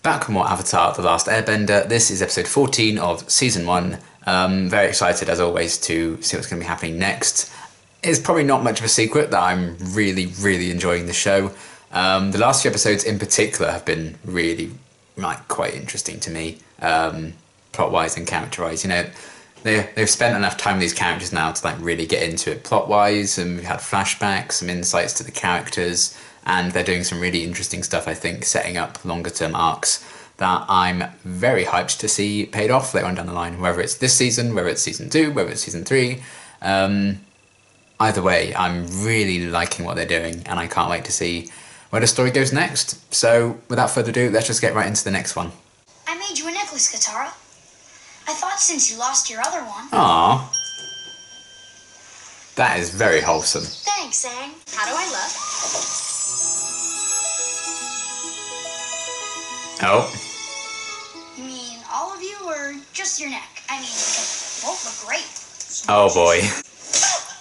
Back with more Avatar: The Last Airbender. This is episode 14 of season 1. Very excited as always to see what's going to be happening next. It's probably not much of a secret that I'm really enjoying the show. The last few episodes in particular have been really quite interesting to me, plot-wise and character-wise. You know, they've spent enough time with these characters now to really get into it plot-wise, and we've had flashbacks, some insights to the characters, and they're doing some really interesting stuff, I think, setting up longer-term arcs that I'm very hyped to see paid off later on down the line, whether it's this season, whether it's season 2, whether it's season 3. Either way, I'm really liking what they're doing, and I can't wait to see where the story goes next. So, without further ado, let's just get right into the next one. I made you a necklace, Katara. I thought since you lost your other one... Aww. That is very wholesome. Thanks, Aang. How do I look? Oh. You mean all of you, or just your neck? I mean, both look great. Oh boy.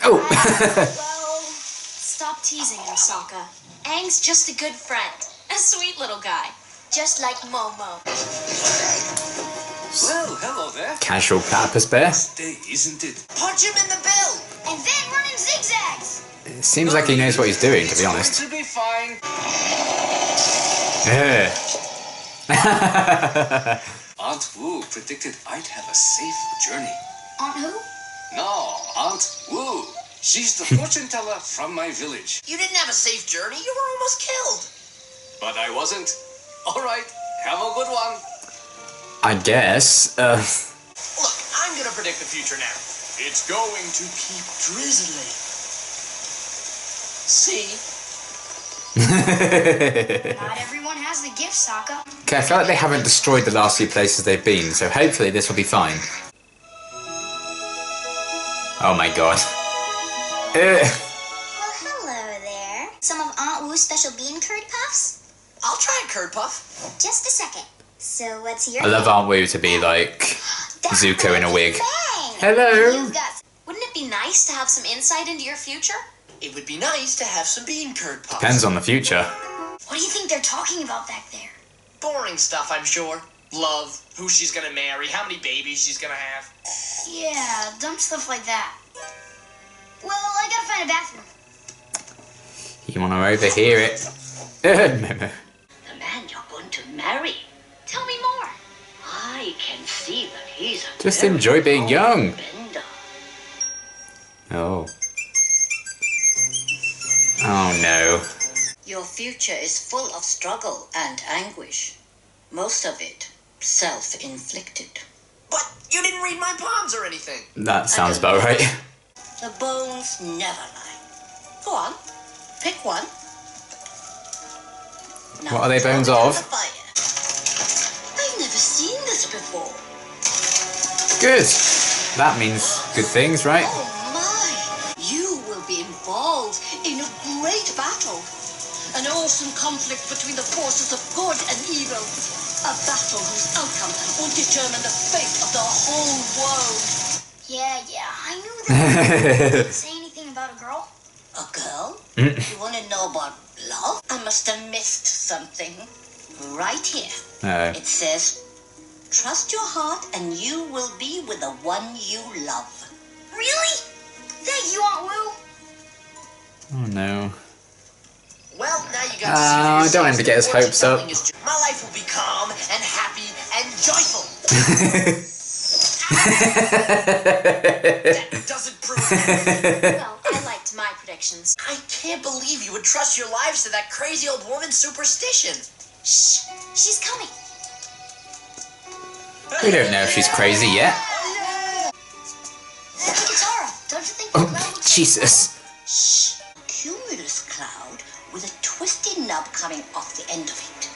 Oh! Well, stop teasing him, Sokka. Aang's just a good friend. A sweet little guy. Just like Momo. Well, hello there. Casual platypus bear. Day, isn't it? Punch him in the bill! And then run in zigzags! It seems like he knows what he's doing, to be honest. It's going to be fine. Aunt Wu predicted I'd have a safe journey. Aunt who? No, Aunt Wu. She's the fortune-teller from my village. You didn't have a safe journey. You were almost killed. But I wasn't. All right, have a good one. I guess. Look, I'm going to predict the future now. It's going to keep drizzling. See? Not everyone has the gift, Sokka. Okay, I feel like they haven't destroyed the last few places they've been, so hopefully this will be fine. Oh my god. Well, hello there. Some of Aunt Wu's special bean curd puffs? I'll try a curd puff. Just a second. So what's your I love Aunt Wu to be like Zuko in a wig. Hello! Wouldn't it be nice to have some insight into your future? It would be nice to have some bean curd puffs. Depends on the future. What do you think they're talking about back there? Boring stuff, I'm sure. Love, who she's gonna marry, how many babies she's gonna have. Yeah, dumb stuff like that. Well, I gotta find a bathroom. You want to overhear it? Memo. The man you're going to marry. Tell me more. I can see that he's a Just very enjoy being young. bender. Oh. Oh no. Your future is full of struggle and anguish. Most of it self-inflicted. But you didn't read my palms or anything. That sounds about right. The bones never lie. Go on, pick one. Now What are they throw bones it on of? the fire. I've never seen this before. Good. That means good things, right? Oh my! You will be involved in a great battle. An awesome conflict between the forces of good and evil. A battle whose outcome will determine the fate of the whole world. Yeah, I knew that. Didn't say anything about a girl. A girl? You want to know about love? I must have missed something. Right here. No. It says, trust your heart and you will be with the one you love. Really? Thank you, Aunt Wu. Oh no. Well, now you got to see for I yourself. don't want him to get his hopes up. My life will be calm and happy and joyful. That doesn't prove it. Well, I liked my predictions. I can't believe you would trust your lives to that crazy old woman's superstition. Shh, she's coming. We don't know if she's crazy yet. Hey, Katara, don't you think the Oh, cloud looks... Jesus. Shh. Cumulus cloud with a twisty nub coming off the end of it.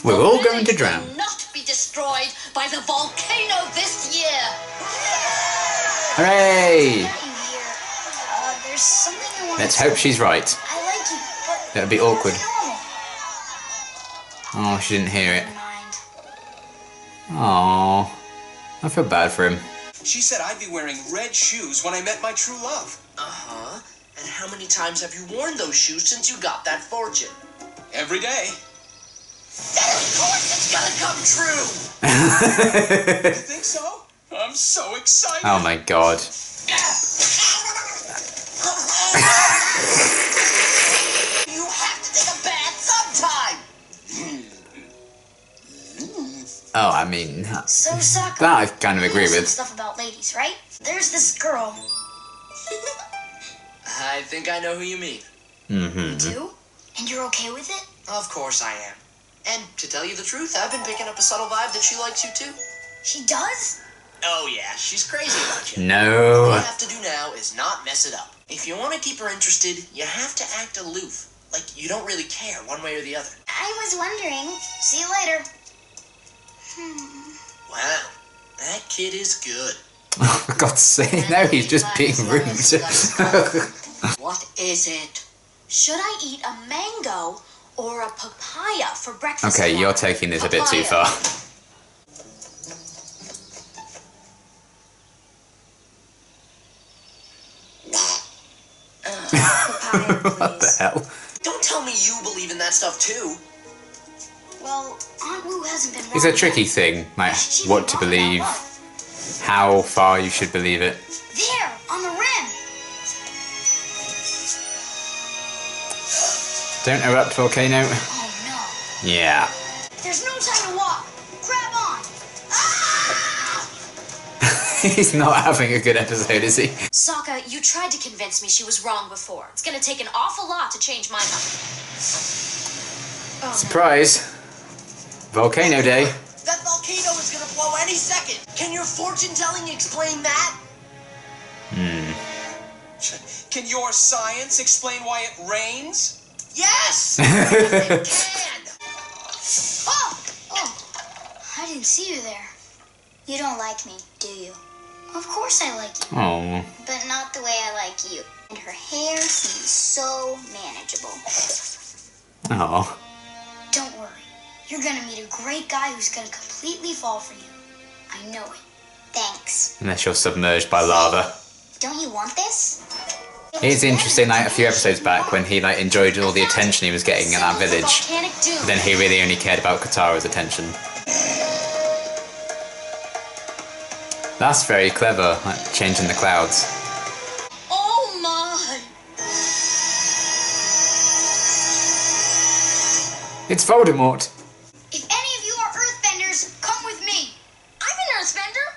We're all going to drown. Will not be destroyed by the volcano this year. Hooray! Got you here. There's something I want Let's to hope she's right. I like you, but... That'd be awkward. Normal. Oh, she didn't hear it. Never mind. Oh, I feel bad for him. She said I'd be wearing red shoes when I met my true love. Uh-huh. And how many times have you worn those shoes since you got that fortune? Every day. Then of course it's gonna come true! You think so? I'm so excited! Oh my god. You have to take a bath sometime! Oh, I mean, So, Sokka, that I kind of you agree know some with. stuff about ladies, right? There's this girl. I think I know who you mean. You do? And you're okay with it? Of course I am. And to tell you the truth, I've been picking up a subtle vibe that she likes you too. She does? Oh yeah, she's crazy about you. All No. you have to do now is not mess it up. If you want to keep her interested, you have to act aloof. Like you don't really care one way or the other. I was wondering. See you later. Wow, that kid is good. Oh, for God's sake, no, he's just being rude. What is it? Should I eat a mango or a papaya for breakfast? Okay, you're tomorrow? taking this a bit too far. Papaya, What the please. hell? Don't tell me you believe in that stuff too. Well, Aunt Wu hasn't been wrong. It's a tricky yet. thing, like She'd be what to wrong about believe, what? how far you should believe it. There, on the rim. Don't erupt, volcano. Oh no. Yeah. There's no time to walk. Grab on. Ah! He's not having a good episode, is he? Sokka, you tried to convince me she was wrong before. It's gonna take an awful lot to change my mind. Oh, no. Surprise. Volcano day. That volcano is gonna blow any second. Can your fortune telling explain that? Can your science explain why it rains? Yes! It can! Oh, I didn't see you there. You don't like me, do you? Of course I like you, Oh. but not the way I like you. And her hair seems so manageable. Oh. Don't worry. You're gonna meet a great guy who's gonna completely fall for you. I know it. Thanks. Unless you're submerged by lava. Don't you want this? It's interesting, like a few episodes back when he like enjoyed all the attention he was getting in that Symbols of village. volcanic doom. Then he really only cared about Katara's attention. That's very clever, like changing the clouds. Oh my! It's Voldemort. If any of you are earthbenders, come with me. I'm an earthbender.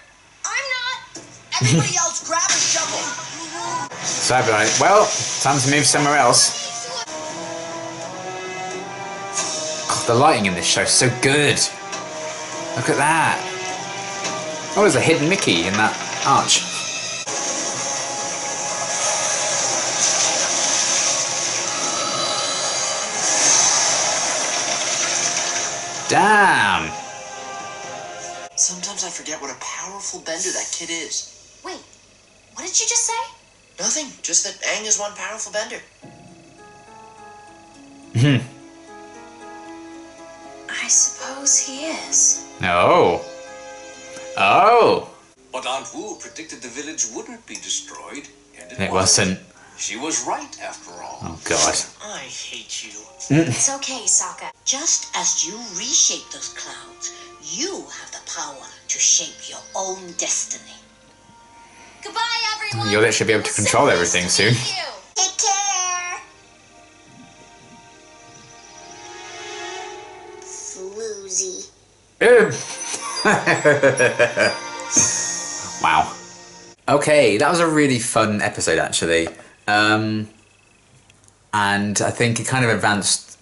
I'm not. Everybody else grab a shovel! So I'd be like, well, time to move somewhere else. God, the lighting in this show is so good. Look at that. Oh, there's a hidden Mickey in that arch. Damn. Sometimes I forget what a powerful bender that kid is. Wait, what did you just say? Nothing, just that Aang is one powerful bender. I suppose he is. Oh. Oh. But Aunt Wu predicted the village wouldn't be destroyed, and It wasn't. She was right, after all. Oh, God. I hate you. It's okay, Sokka. Just as you reshape those clouds, you have the power to shape your own destiny. Goodbye, everyone. You'll literally be able to It was control so everything nice to soon. meet you. Take care. Floozy. Wow. Okay, that was a really fun episode, actually. And I think it kind of advanced...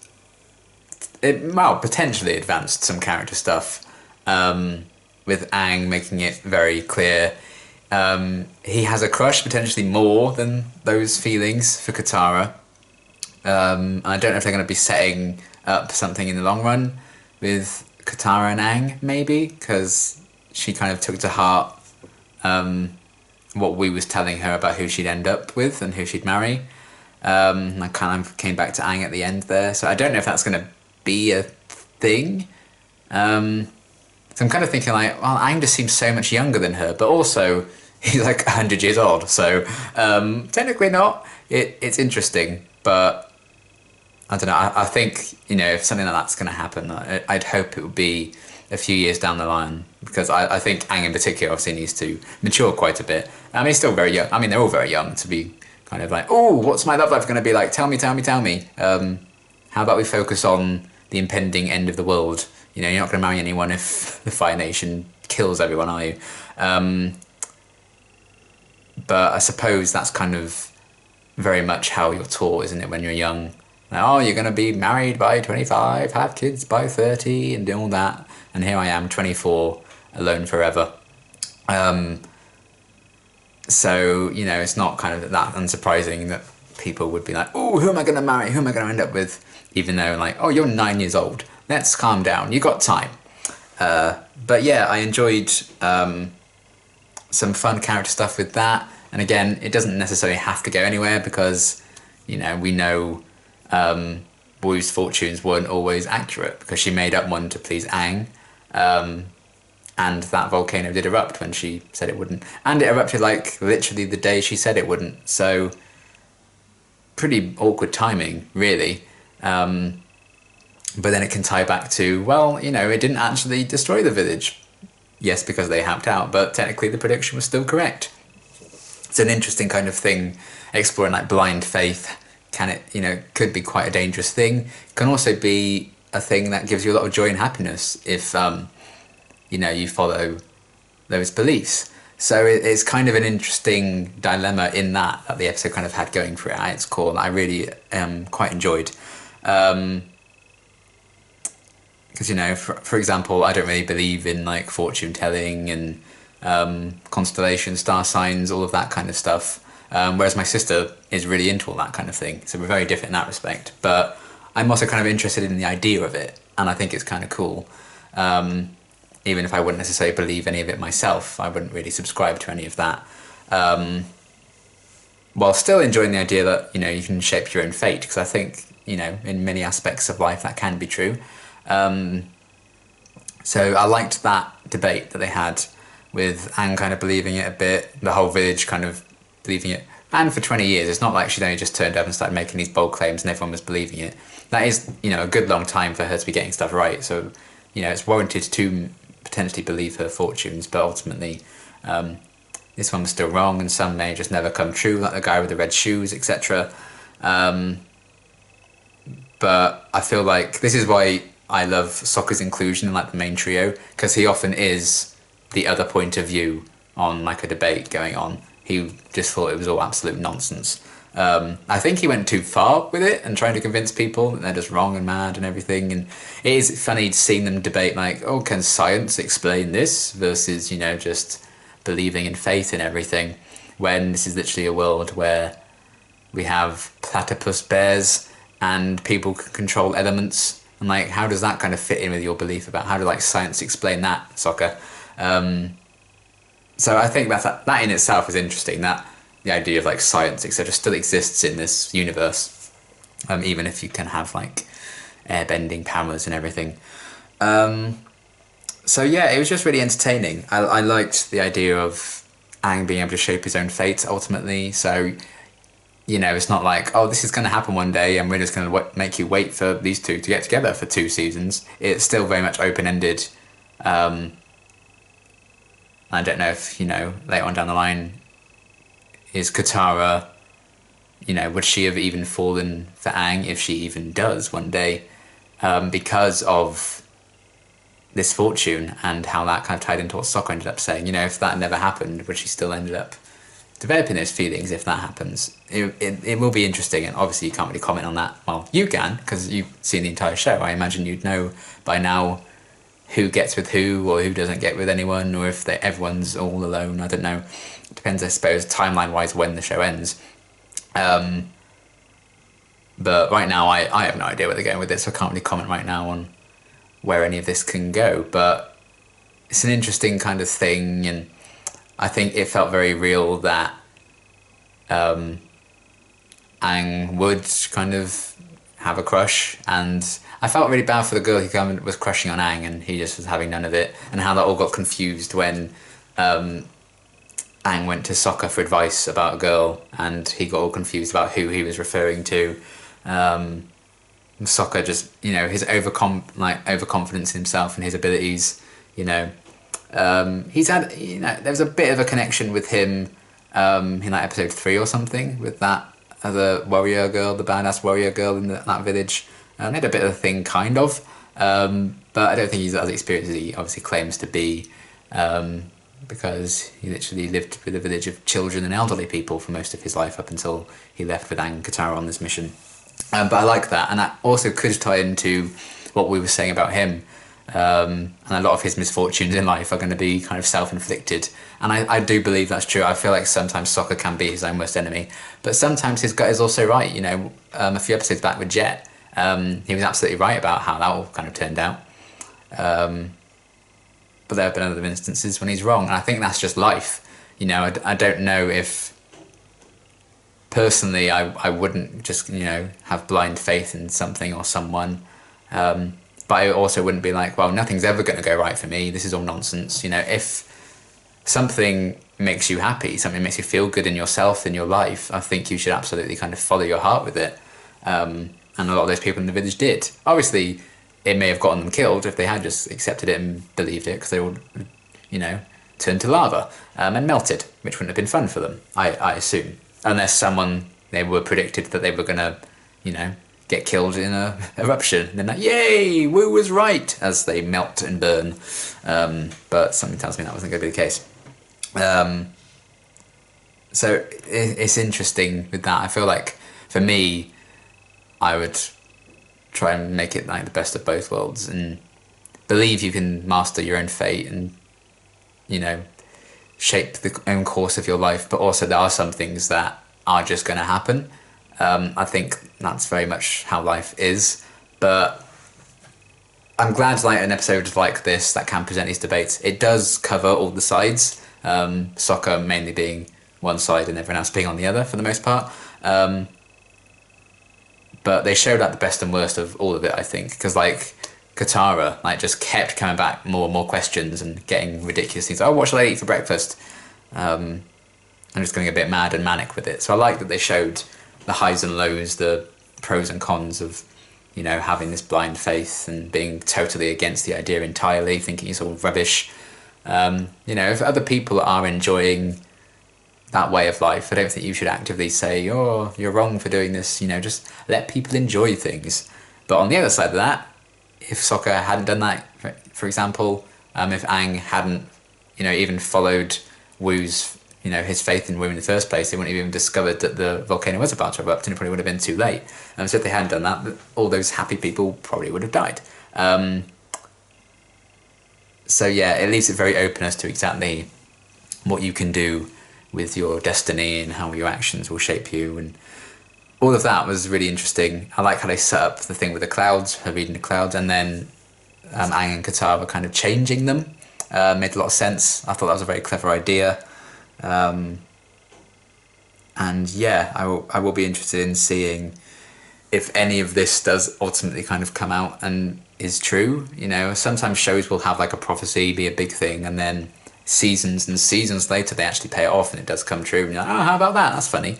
potentially advanced some character stuff. With Aang making it very clear. He has a crush, potentially more than those feelings for Katara. I don't know if they're going to be setting up something in the long run with Katara and Aang, maybe, because she kind of took to heart what we was telling her about who she'd end up with and who she'd marry. I kind of came back to Aang at the end there, so I don't know if that's going to be a thing. So I'm kind of thinking like, well, Aang just seems so much younger than her, but also he's like 100 years old, so technically not. It's interesting, but I don't know. I think, if something like that's going to happen, I'd hope it would be a few years down the line, because I think Aang in particular obviously needs to mature quite a bit. I mean, he's still very young. I mean, they're all very young to be kind of like, oh, what's my love life going to be like? Tell me, tell me, tell me. How about we focus on the impending end of the world? You're not going to marry anyone if the Fire Nation kills everyone, are you? But I suppose that's kind of very much how you're taught, isn't it, when you're young? Like, oh, you're going to be married by 25, have kids by 30, and do all that. And here I am, 24, alone forever. So, it's not kind of that unsurprising that people would be like, oh, who am I going to marry? Who am I going to end up with? Even though, like, oh, you're 9 years old. Let's calm down. You got time. But yeah, I enjoyed some fun character stuff with that. And again, it doesn't necessarily have to go anywhere, because, we know Wu's fortunes weren't always accurate, because she made up one to please Aang. And that volcano did erupt when she said it wouldn't. And it erupted, like, literally the day she said it wouldn't. So, pretty awkward timing, really. But then it can tie back to, well, it didn't actually destroy the village. Yes, because they happed out, but technically the prediction was still correct. It's an interesting kind of thing, exploring like blind faith. Can it, could be quite a dangerous thing. It can also be a thing that gives you a lot of joy and happiness if, you follow those beliefs. So it's kind of an interesting dilemma in that the episode kind of had going for it at its core, that I really quite enjoyed. Because, for example, I don't really believe in like fortune telling and constellations, star signs, all of that kind of stuff. Whereas my sister is really into all that kind of thing. So we're very different in that respect. But I'm also kind of interested in the idea of it, and I think it's kind of cool. Even if I wouldn't necessarily believe any of it myself, I wouldn't really subscribe to any of that. While still enjoying the idea that, you can shape your own fate, because I think, in many aspects of life that can be true. So I liked that debate that they had with Aang kind of believing it a bit, the whole village kind of believing it. And for 20 years, it's not like she'd only just turned up and started making these bold claims and everyone was believing it. That is, a good long time for her to be getting stuff right. So, it's warranted to potentially believe her fortunes, but ultimately this one was still wrong, and some may just never come true, like the guy with the red shoes, etc. But I feel like this is why I love Sokka's inclusion in like the main trio, because he often is the other point of view on like a debate going on. He just thought it was all absolute nonsense. I think he went too far with it and trying to convince people that they're just wrong and mad and everything. And it is funny seeing them debate like, oh, can science explain this versus, just believing in faith in everything, when this is literally a world where we have platypus bears and people can control elements. And like, how does that kind of fit in with your belief about how to like science explain that, Sokka? So I think that in itself is interesting, that the idea of like science, etc., still exists in this universe, even if you can have like airbending powers and everything. So yeah, it was just really entertaining. I liked the idea of Aang being able to shape his own fate ultimately. So, it's not like, oh, this is going to happen one day and we're just going to make you wait for these two to get together for 2 seasons. It's still very much open-ended. I don't know if, later on down the line, is Katara, would she have even fallen for Aang if she even does one day, because of this fortune and how that kind of tied into what Sokka ended up saying. If that never happened, would she still ended up developing those feelings if that happens? It will be interesting, and obviously you can't really comment on that. Well, you can, because you've seen the entire show. I imagine you'd know by now who gets with who, or who doesn't get with anyone, or if everyone's all alone. I don't know. It depends, I suppose, timeline-wise when the show ends. But right now, I have no idea where they're going with this, so I can't really comment right now on where any of this can go. But it's an interesting kind of thing, and I think it felt very real that Aang would kind of have a crush, and I felt really bad for the girl who was crushing on Aang and he just was having none of it, and how that all got confused when Aang went to Sokka for advice about a girl and he got all confused about who he was referring to. Sokka just, you know, his overconfidence in himself and his abilities, you know. He's had, you know, there was a bit of a connection with him in like episode 3 or something with that other warrior girl, the badass warrior girl in that village. They had a bit of a thing, kind of, but I don't think he's as experienced as he obviously claims to be, because he literally lived with a village of children and elderly people for most of his life up until he left with Aang and Katara on this mission. But I like that, and that also could tie into what we were saying about him. And a lot of his misfortunes in life are going to be kind of self-inflicted, and I do believe that's true. I feel like sometimes Sokka can be his own worst enemy, but sometimes his gut is also right. You know, a few episodes back with Jet, he was absolutely right about how that all kind of turned out. But there have been other instances when he's wrong, and I think that's just life. You know, I don't know if personally I wouldn't just, you know, have blind faith in something or someone. But I also wouldn't be like, well, nothing's ever going to go right for me. This is all nonsense. You know, if something makes you happy, something makes you feel good in yourself, in your life, I think you should absolutely kind of follow your heart with it. And a lot of those people in the village did. Obviously, it may have gotten them killed if they had just accepted it and believed it, because they would, you know, turn to lava and melted, which wouldn't have been fun for them, I assume. Unless they were predicted that they were going to, you know, get killed in a eruption. And then like, yay, Wu was right, as they melt and burn. But something tells me that wasn't going to be the case. So it's interesting with that. I feel like, for me, I would try and make it like the best of both worlds and believe you can master your own fate and, you know, shape the own course of your life. But also there are some things that are just going to happen. I think that's very much how life is, but I'm glad like an episode like this that can present these debates. It does cover all the sides, Sokka mainly being one side and everyone else being on the other for the most part. But they showed out the best and worst of all of it, I think, because like Katara like just kept coming back more and more questions and getting ridiculous things. Oh, what shall I eat for breakfast? I'm just getting a bit mad and manic with it. So I like that they showed the highs and lows, the pros and cons of, you know, having this blind faith and being totally against the idea entirely, thinking it's all rubbish. You know, if other people are enjoying that way of life, I don't think you should actively say, oh, you're wrong for doing this. You know, just let people enjoy things. But on the other side of that, if Sokka hadn't done that, for example, if Aang hadn't, you know, even followed Wu's, you know, his faith in Wu in the first place, they wouldn't have even discovered that the volcano was about to erupt, and it probably would have been too late. So if they hadn't done that, all those happy people probably would have died. So yeah, it leaves it very open as to exactly what you can do with your destiny and how your actions will shape you, and all of that was really interesting. I like how they set up the thing with the clouds, her reading the clouds, and then Aang and Katara kind of changing them. Made a lot of sense. I thought that was a very clever idea. And yeah, I will be interested in seeing if any of this does ultimately kind of come out and is true. You know, sometimes shows will have like a prophecy be a big thing, and then seasons and seasons later they actually pay it off and it does come true, and you're like, oh, how about that? That's funny.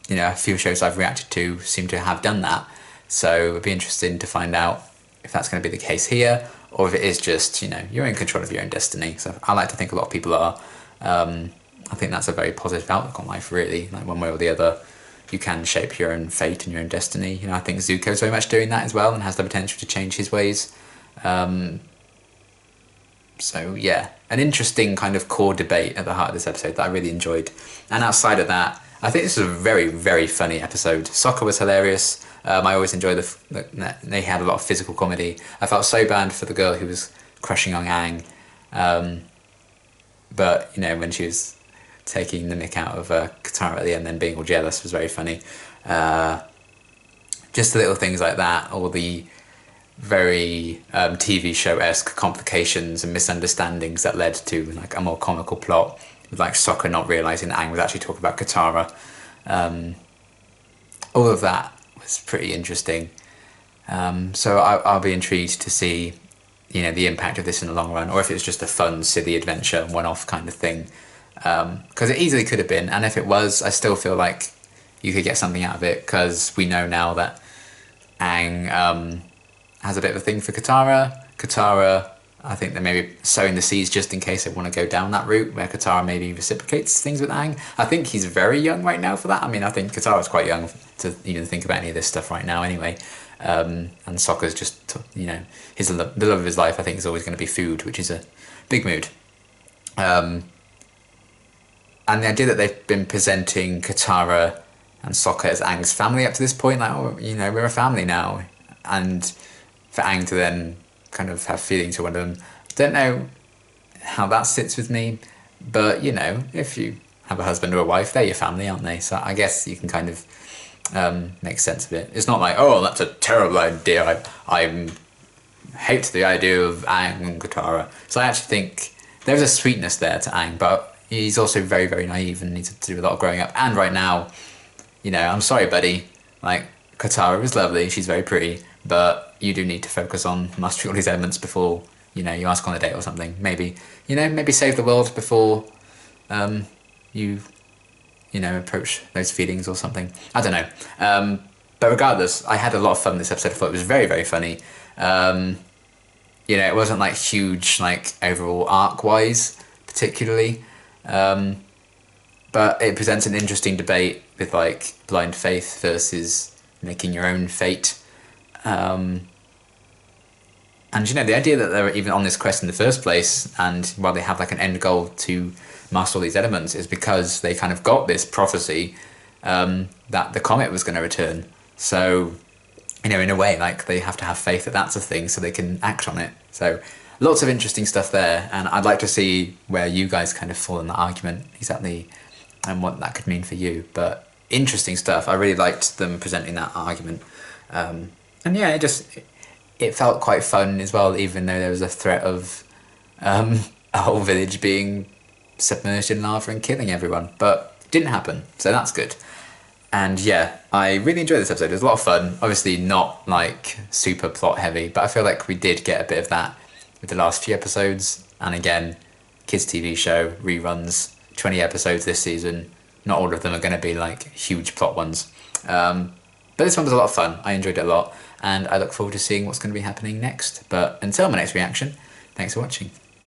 You know, a few shows I've reacted to seem to have done that, so it'd be interesting to find out if that's going to be the case here, or if it is just, you know, you're in control of your own destiny. So I like to think a lot of people are. I think that's a very positive outlook on life, really. Like, one way or the other, you can shape your own fate and your own destiny. You know, I think Zuko's very much doing that as well and has the potential to change his ways. So yeah, an interesting kind of core debate at the heart of this episode that I really enjoyed. And outside of that, I think this was a very, very funny episode. Sokka was hilarious. I always enjoy they had a lot of physical comedy. I felt so bad for the girl who was crushing on Aang. But, you know, when she was taking the mick out of Katara at the end, then being all jealous, was very funny. Just the little things like that, all the very TV show-esque complications and misunderstandings that led to like a more comical plot, with like Sokka not realising that Aang was actually talking about Katara. All of that was pretty interesting. So I'll be intrigued to see, you know, the impact of this in the long run, or if it's just a fun, silly adventure, one-off kind of thing. Because it easily could have been, and if it was, I still feel like you could get something out of it, because we know now that Aang has a bit of a thing for Katara. Katara, I think they're maybe sowing the seeds just in case they want to go down that route where Katara maybe reciprocates things with Aang. I think he's very young right now for that. I mean, I think Katara's quite young to even think about any of this stuff right now anyway. And Sokka's just, you know, the love of his life I think is always going to be food, which is a big mood. And the idea that they've been presenting Katara and Sokka as Aang's family up to this point, like, oh, you know, we're a family now. And for Aang to then kind of have feelings for one of them, don't know how that sits with me, but, you know, if you have a husband or a wife, they're your family, aren't they? So I guess you can kind of make sense of it. It's not like, oh, that's a terrible idea, I hate the idea of Aang and Katara. So I actually think there's a sweetness there to Aang, but he's also very, very naive and needs to do a lot of growing up. And right now, you know, I'm sorry, buddy, like, Katara is lovely, she's very pretty, but you do need to focus on mastering all these elements before, you know, you ask on a date or something. Maybe, you know, maybe save the world before you know, approach those feelings or something. I don't know. But regardless, I had a lot of fun this episode. I thought it was very, very funny. You know, it wasn't like huge, like overall arc-wise, particularly. But it presents an interesting debate with like blind faith versus making your own fate. And you know, the idea that they're even on this quest in the first place, and while they have like an end goal to master all these elements, is because they kind of got this prophecy that the comet was going to return. So, you know, in a way, like, they have to have faith that that's a thing so they can act on it. So lots of interesting stuff there, and I'd like to see where you guys kind of fall in that argument exactly, and what that could mean for you. But interesting stuff. I really liked them presenting that argument. And yeah, it felt quite fun as well, even though there was a threat of a whole village being submerged in lava and killing everyone. But it didn't happen, so that's good. And yeah, I really enjoyed this episode. It was a lot of fun. Obviously not like super plot heavy, but I feel like we did get a bit of that with the last few episodes. And again, kids TV show, reruns, 20 episodes this season. Not all of them are going to be like huge plot ones. But this one was a lot of fun. I enjoyed it a lot, and I look forward to seeing what's going to be happening next. But until my next reaction, thanks for watching.